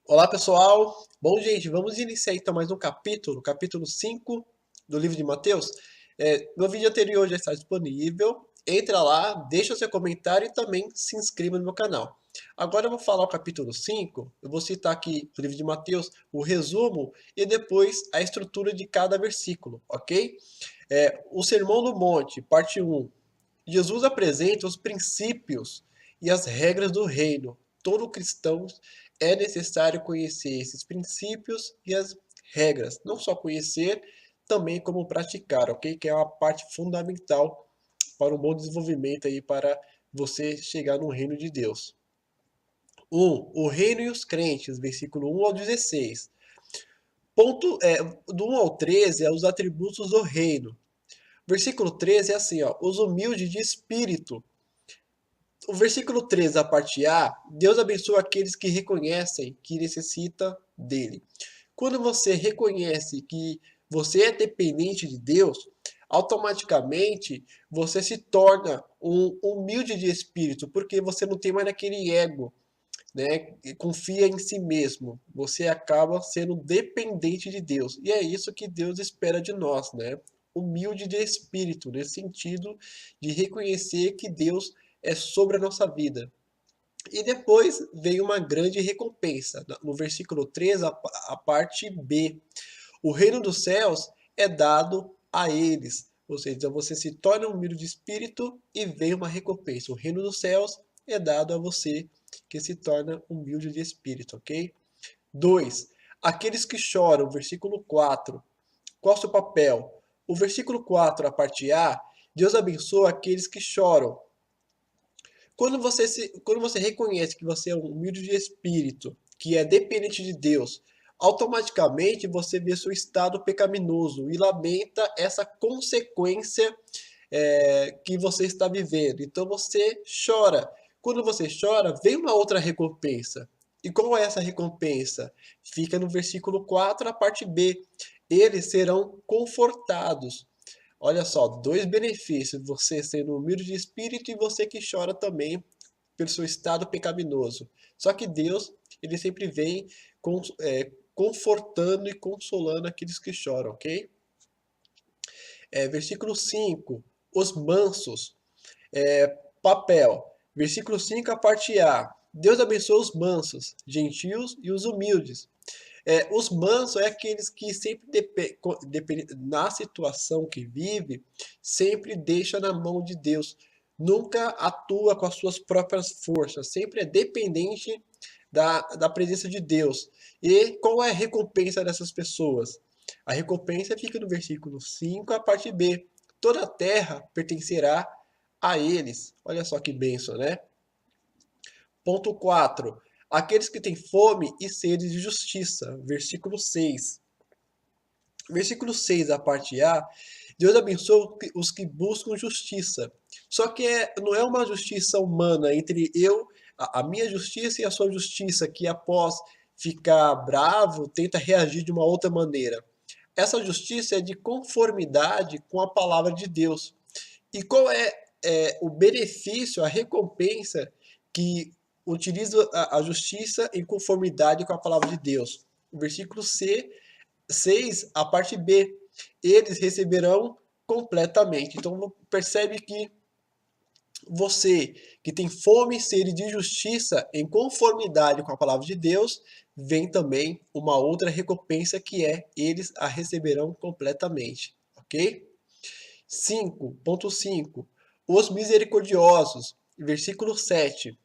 Olá pessoal, bom gente, vamos iniciar então mais um capítulo 5 do livro de Mateus. Meu vídeo anterior já está disponível, entra lá, deixa seu comentário e também se inscreva no meu canal. Agora eu vou falar o capítulo 5. Eu vou citar aqui no livro de Mateus o resumo e depois a estrutura de cada versículo, ok? O Sermão do Monte, parte um. Jesus apresenta os princípios e as regras do reino. Todo cristão é necessário conhecer esses princípios e as regras. Não só conhecer, também como praticar, ok? Que é uma parte fundamental para um bom desenvolvimento aí para você chegar no reino de Deus. O reino e os crentes, versículo 1 ao 16. Do 1 ao 13 é os atributos do reino. Versículo 13 é assim, ó, os humildes de espírito. O versículo 13, a parte A, Deus abençoa aqueles que reconhecem que necessita dele. Quando você reconhece que você é dependente de Deus, automaticamente você se torna um humilde de espírito, porque você não tem mais aquele ego, né? E confia em si mesmo. Você acaba sendo dependente de Deus. E é isso que Deus espera de nós, né? Humilde de espírito, nesse sentido de reconhecer que Deus é sobre a nossa vida. E depois vem uma grande recompensa. No versículo 3, a parte B. O reino dos céus é dado a eles. Ou seja, você se torna humilde de espírito e vem uma recompensa. O reino dos céus é dado a você que se torna humilde de espírito, ok? 2. Aqueles que choram, versículo 4. Qual é o seu papel? O versículo 4, a parte A, Deus abençoa aqueles que choram. Quando você reconhece que você é um humilde de espírito, que é dependente de Deus, automaticamente você vê seu estado pecaminoso e lamenta essa consequência que você está vivendo. Então você chora. Quando você chora, vem uma outra recompensa. E qual é essa recompensa? Fica no versículo 4, a parte B. Eles serão confortados. Olha só, dois benefícios: você sendo humilde de espírito e você que chora também pelo seu estado pecaminoso. Só que Deus, ele sempre vem confortando e consolando aqueles que choram, ok? Versículo 5, os mansos. Papel. Versículo 5, a parte A. Deus abençoa os mansos, gentios e os humildes. Os mansos é aqueles que sempre, na situação que vive, sempre deixa na mão de Deus. Nunca atua com as suas próprias forças, sempre é dependente da presença de Deus. E qual é a recompensa dessas pessoas? A recompensa fica no versículo 5, a parte B. Toda a terra pertencerá a eles. Olha só que bênção, né? Ponto 4. Aqueles que têm fome e sede de justiça. Versículo 6. Versículo 6, a parte A. Deus abençoa os que buscam justiça. Só que não é uma justiça humana entre a minha justiça e a sua justiça, que após ficar bravo, tenta reagir de uma outra maneira. Essa justiça é de conformidade com a palavra de Deus. E qual é o benefício, a recompensa que utiliza a justiça em conformidade com a palavra de Deus? O versículo 6, a parte B. Eles receberão completamente. Então percebe que você que tem fome e sede de justiça em conformidade com a palavra de Deus, vem também uma outra recompensa que é eles a receberão completamente, ok? 5.5. Os misericordiosos, versículo 7.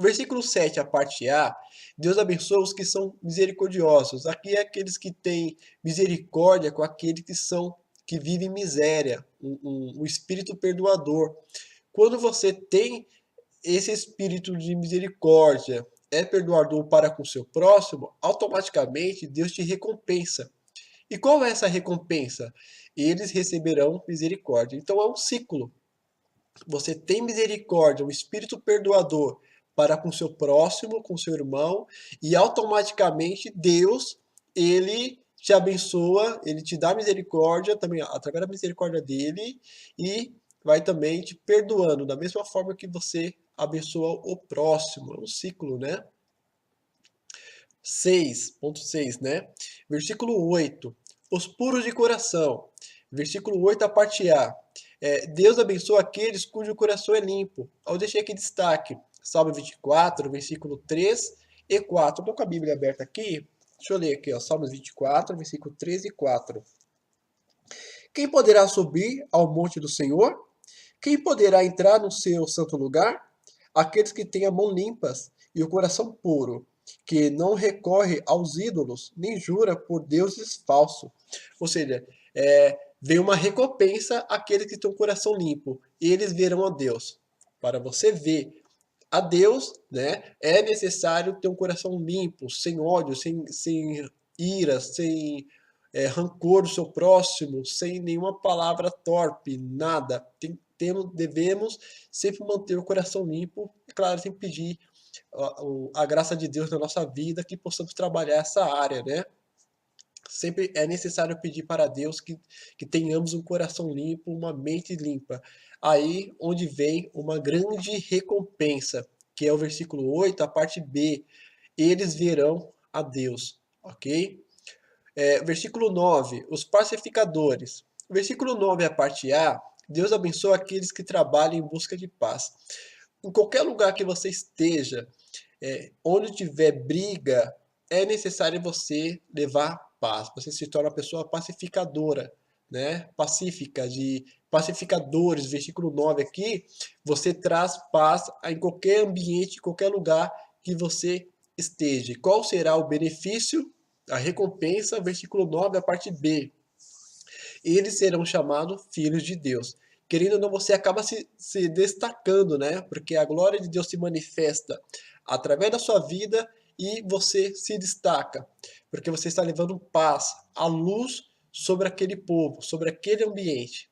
Versículo 7, a parte A, Deus abençoa os que são misericordiosos. Aqui é aqueles que têm misericórdia com aqueles que vivem miséria, um espírito perdoador. Quando você tem esse espírito de misericórdia, é perdoador para com o seu próximo, automaticamente Deus te recompensa. E qual é essa recompensa? Eles receberão misericórdia. Então é um ciclo. Você tem misericórdia, um espírito perdoador para com seu próximo, com seu irmão, e automaticamente Deus, ele te abençoa, ele te dá misericórdia também através da misericórdia dele e vai também te perdoando da mesma forma que você abençoa o próximo. É um ciclo, né? 6.6, né? Versículo 8. Os puros de coração. Versículo 8, a parte A. Deus abençoa aqueles cujo coração é limpo. Eu deixei aqui destaque. Salmo 24, versículo 3 e 4. Estou com a Bíblia aberta aqui. Deixa eu ler aqui, ó. Salmos 24, versículo 3 e 4. Quem poderá subir ao monte do Senhor? Quem poderá entrar no seu santo lugar? Aqueles que têm a mão limpas e o coração puro, que não recorre aos ídolos, nem jura por deuses falsos. Ou seja, vem uma recompensa àqueles que têm o coração limpo, e eles verão a Deus. Para você ver a Deus, né, é necessário ter um coração limpo, sem ódio, sem ira, sem rancor do seu próximo, sem nenhuma palavra torpe, nada. Devemos sempre manter o coração limpo, e claro, sempre pedir a graça de Deus na nossa vida, que possamos trabalhar essa área, né? Sempre é necessário pedir para Deus que tenhamos um coração limpo, uma mente limpa. Aí onde vem uma grande recompensa, que é o versículo 8, a parte B. Eles verão a Deus, ok? Versículo 9, os pacificadores. Versículo 9, a parte A. Deus abençoa aqueles que trabalham em busca de paz. Em qualquer lugar que você esteja, onde tiver briga, é necessário você levar paz. Você se torna uma pessoa pacificadora, né? Pacífica, de pacificadores, versículo 9 aqui, você traz paz em qualquer ambiente, em qualquer lugar que você esteja. Qual será o benefício? A recompensa, versículo 9, a parte B. Eles serão chamados filhos de Deus. Querendo ou não, você acaba se destacando, né? Porque a glória de Deus se manifesta através da sua vida e você se destaca. Porque você está levando paz, a luz sobre aquele povo, sobre aquele ambiente.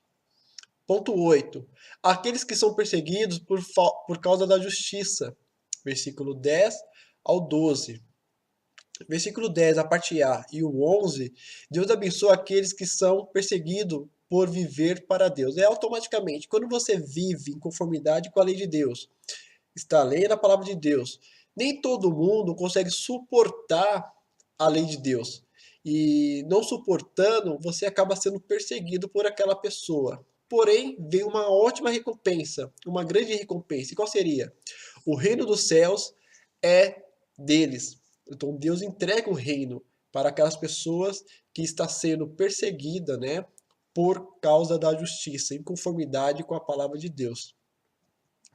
Ponto 8. Aqueles que são perseguidos por causa da justiça. Versículo 10 ao 12. Versículo 10, a parte A e o 11, Deus abençoa aqueles que são perseguidos por viver para Deus. É automaticamente, quando você vive em conformidade com a lei de Deus, está lendo a palavra de Deus, nem todo mundo consegue suportar a lei de Deus. E não suportando, você acaba sendo perseguido por aquela pessoa. Porém, vem uma ótima recompensa, uma grande recompensa. E qual seria? O reino dos céus é deles. Então Deus entrega o reino para aquelas pessoas que está sendo perseguida, né, por causa da justiça, em conformidade com a palavra de Deus.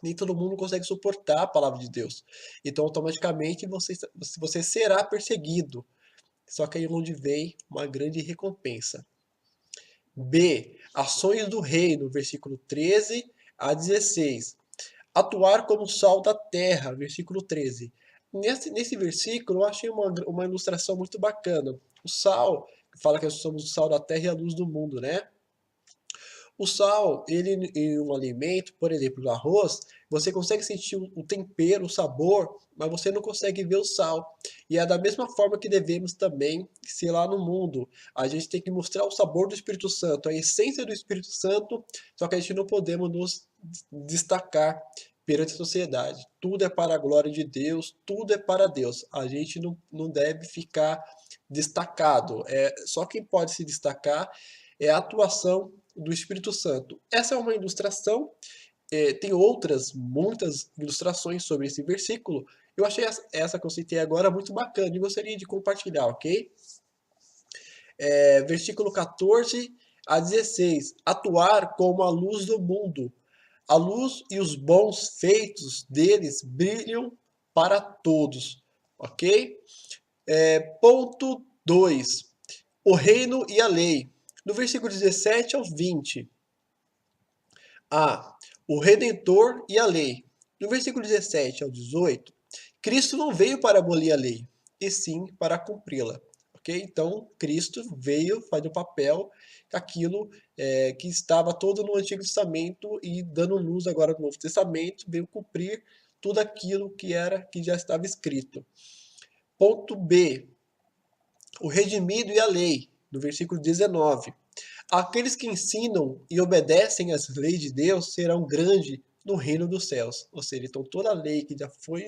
Nem todo mundo consegue suportar a palavra de Deus. Então, automaticamente, você será perseguido. Só que aí é onde vem uma grande recompensa. B. Ações do reino, versículo 13 a 16. Atuar como sal da terra, versículo 13. Nesse versículo eu achei uma ilustração muito bacana. O sal, que fala que nós somos o sal da terra e a luz do mundo, né? O sal, ele em um alimento, por exemplo, no arroz, você consegue sentir o tempero, o sabor, mas você não consegue ver o sal. E é da mesma forma que devemos também ser lá no mundo. A gente tem que mostrar o sabor do Espírito Santo, a essência do Espírito Santo, só que a gente não podemos nos destacar perante a sociedade. Tudo é para a glória de Deus, tudo é para Deus. A gente não deve ficar destacado. Só quem pode se destacar é a atuação do Espírito Santo. Essa é uma ilustração, tem outras, muitas ilustrações sobre esse versículo. Eu achei essa que eu citei agora muito bacana e gostaria de compartilhar, ok? Versículo 14 a 16. Atuar como a luz do mundo. A luz e os bons feitos deles brilham para todos, ok? Ponto 2. O reino e a lei. No versículo 17 ao 20. A. O Redentor e a lei. No versículo 17 ao 18, Cristo não veio para abolir a lei, e sim para cumpri-la. Ok? Então, Cristo veio fazer o papel aquilo que estava todo no Antigo Testamento e dando luz agora no Novo Testamento, veio cumprir tudo aquilo que já estava escrito. Ponto B. O redimido e a lei, no versículo 19. Aqueles que ensinam e obedecem às leis de Deus serão grandes no reino dos céus. Ou seja, então toda a lei que já foi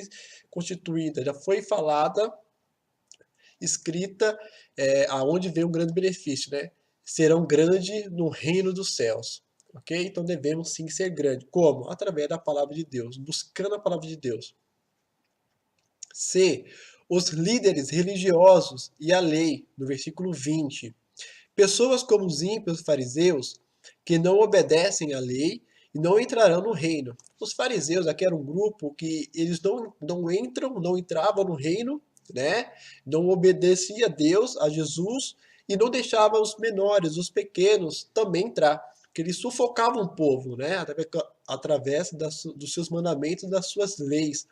constituída, já foi falada, escrita aonde vem um grande benefício, né? Serão grandes no reino dos céus. Ok? Então devemos sim ser grandes. Como? Através da palavra de Deus, buscando a palavra de Deus. C. Os líderes religiosos e a lei, no versículo 20. Pessoas como os ímpios fariseus, que não obedecem à lei e não entrarão no reino. Os fariseus aqui eram um grupo que eles não entravam no reino, né? Não obedeciam a Deus, a Jesus, e não deixavam os menores, os pequenos, também entrar. Que eles sufocavam o povo, né? Através dos seus mandamentos, das suas leis.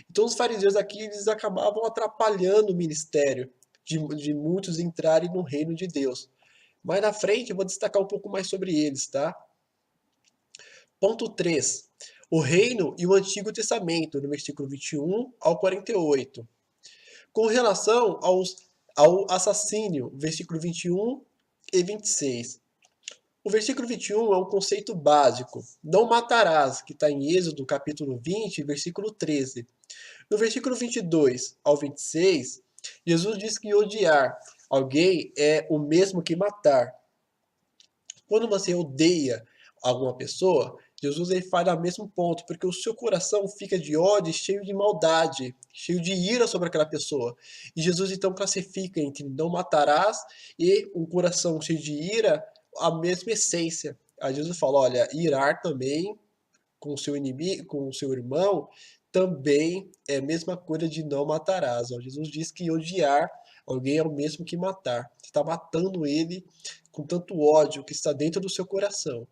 Então os fariseus aqui eles acabavam atrapalhando o ministério de muitos entrarem no reino de Deus. Mais na frente eu vou destacar um pouco mais sobre eles, tá? Ponto 3. O reino e o Antigo Testamento, no versículo 21 ao 48. Com relação ao assassínio, versículo 21 e 26. O versículo 21 é um conceito básico. Não matarás, que está em Êxodo capítulo 20, versículo 13. No versículo 22 ao 26, Jesus diz que odiar alguém é o mesmo que matar. Quando você odeia alguma pessoa, Jesus ele faz no mesmo ponto, porque o seu coração fica de ódio, cheio de maldade, cheio de ira sobre aquela pessoa. E Jesus então classifica entre não matarás e um coração cheio de ira, a mesma essência. Aí Jesus fala, olha, irar também com o seu inimigo, com o seu irmão, também é a mesma coisa de não matarás. Ó. Jesus diz que odiar alguém é o mesmo que matar. Você está matando ele com tanto ódio que está dentro do seu coração.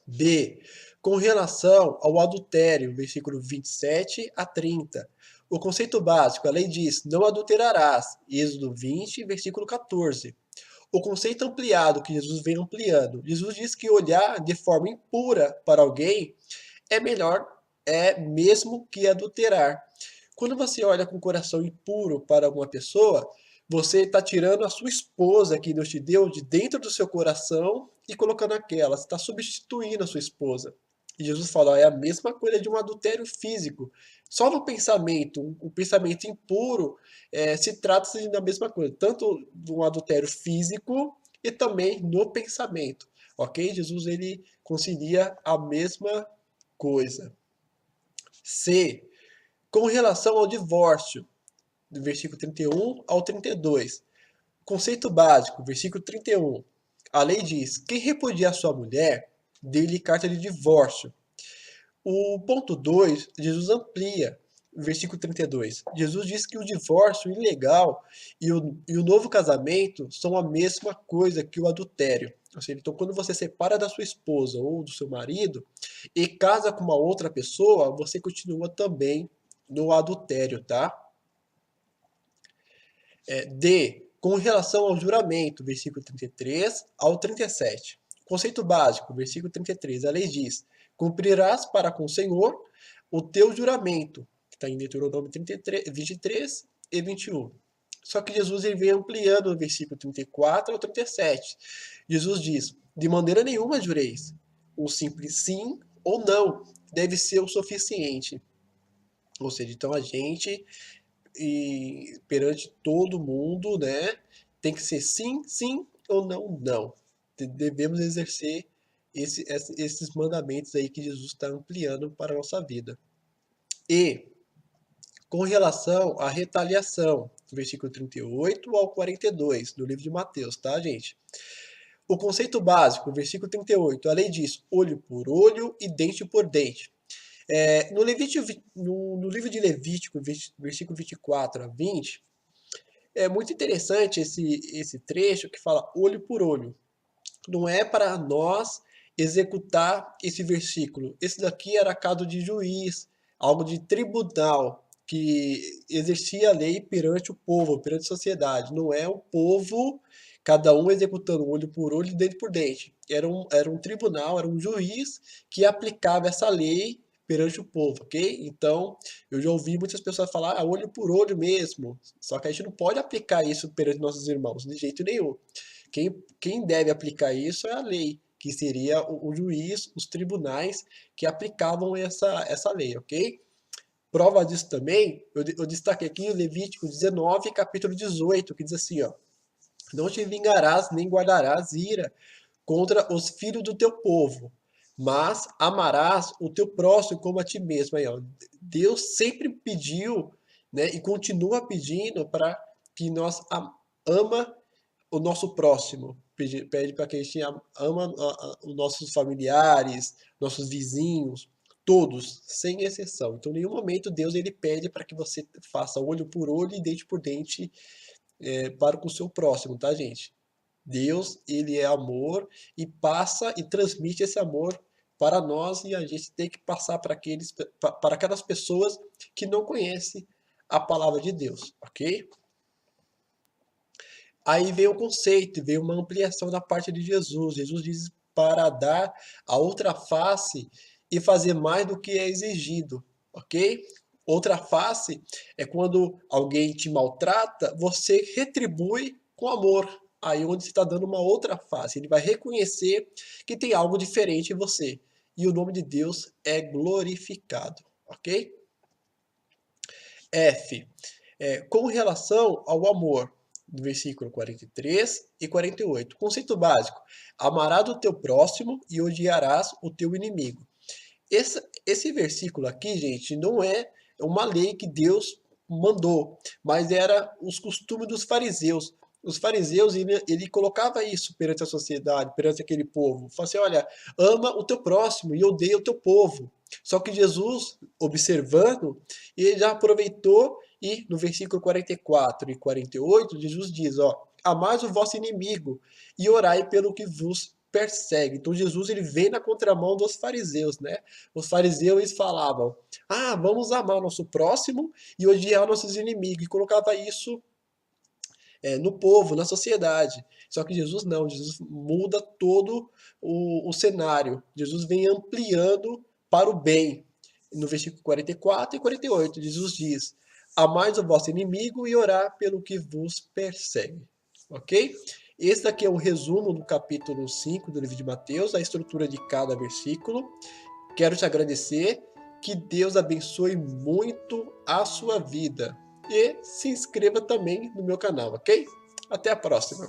B. Com relação ao adultério, versículo 27 a 30. O conceito básico, a lei diz, não adulterarás. Êxodo 20, versículo 14. O conceito ampliado que Jesus vem ampliando. Jesus diz que olhar de forma impura para alguém é melhor, mesmo que adulterar. Quando você olha com o coração impuro para alguma pessoa, você está tirando a sua esposa que Deus te deu de dentro do seu coração e colocando aquela. Você está substituindo a sua esposa. E Jesus fala, é a mesma coisa de um adultério físico. Só no pensamento, um pensamento impuro, se trata da mesma coisa. Tanto de um adultério físico e também no pensamento. Ok? Jesus ele concilia a mesma coisa. C. Com relação ao divórcio, do versículo 31 ao 32. Conceito básico, versículo 31. A lei diz: quem repudiar sua mulher, dê-lhe carta de divórcio. O ponto 2, Jesus amplia, versículo 32. Jesus diz que o divórcio ilegal e o novo casamento são a mesma coisa que o adultério. Ou seja, então, quando você separa da sua esposa ou do seu marido e casa com uma outra pessoa, você continua também no adultério, tá? D. Com relação ao juramento, versículo 33 ao 37. Conceito básico, versículo 33. A lei diz: cumprirás para com o Senhor o teu juramento, que está em Deuteronômio 33, 23 e 21. Só que Jesus ele vem ampliando o versículo 34 ao 37. Jesus diz: de maneira nenhuma jureis. Um simples sim ou não deve ser o suficiente. Ou seja, então a gente perante todo mundo, né? Tem que ser sim, sim ou não, não. Devemos exercer esses mandamentos aí que Jesus está ampliando para a nossa vida. E com relação à retaliação, versículo 38 ao 42 do livro de Mateus, tá, gente? O conceito básico, versículo 38, a lei diz olho por olho e dente por dente. No livro de Levítico, versículo 24 a 20, é muito interessante esse trecho que fala olho por olho. Não é para nós executar esse versículo. Esse daqui era caso de juiz, algo de tribunal, que exercia a lei perante o povo, perante a sociedade. Não é o povo, cada um executando olho por olho, dente por dente. Era um tribunal, era um juiz que aplicava essa lei perante o povo, ok? Então, eu já ouvi muitas pessoas falar olho por olho mesmo. Só que a gente não pode aplicar isso perante nossos irmãos, de jeito nenhum. Quem deve aplicar isso é a lei, que seria o juiz, os tribunais que aplicavam essa lei, ok? Prova disso também, eu destaquei aqui o Levítico 19, capítulo 18, que diz assim, ó: não te vingarás nem guardarás ira contra os filhos do teu povo, mas amarás o teu próximo como a ti mesmo. Aí, ó, Deus sempre pediu, né, e continua pedindo para que nós ama o nosso próximo. Pede para que a gente ama os nossos familiares, nossos vizinhos, todos, sem exceção. Então, em nenhum momento Deus ele pede para que você faça olho por olho e dente por dente para com o seu próximo, tá, gente? Deus, ele é amor e passa e transmite esse amor para nós e a gente tem que passar para aquelas pessoas que não conhecem a palavra de Deus, ok? Aí vem o conceito, vem uma ampliação da parte de Jesus. Jesus diz para dar a outra face e fazer mais do que é exigido, ok? Outra face é quando alguém te maltrata, você retribui com amor. Aí onde você está dando uma outra face, ele vai reconhecer que tem algo diferente em você. E o nome de Deus é glorificado, ok? F. Com relação ao amor, do versículo 43 e 48. Conceito básico: amarás o teu próximo e odiarás o teu inimigo. Esse versículo aqui, gente, não é uma lei que Deus mandou, mas era os costumes dos fariseus. Os fariseus, ele colocava isso perante a sociedade, perante aquele povo. Falava assim, olha, ama o teu próximo e odeia o teu povo. Só que Jesus, observando, ele já aproveitou e no versículo 44 e 48, Jesus diz, ó, amais o vosso inimigo e orai pelo que vos persegue. Então Jesus ele vem na contramão dos fariseus, né? Os fariseus eles falavam: "Ah, vamos amar o nosso próximo e odiar nossos inimigos", e colocava isso no povo, na sociedade. Só que Jesus não, Jesus muda todo o cenário. Jesus vem ampliando para o bem. No versículo 44 e 48, Jesus diz: amais o vosso inimigo e orar pelo que vos persegue. Ok? Esse daqui é o resumo do capítulo 5 do livro de Mateus, a estrutura de cada versículo. Quero te agradecer, que Deus abençoe muito a sua vida. E se inscreva também no meu canal, ok? Até a próxima!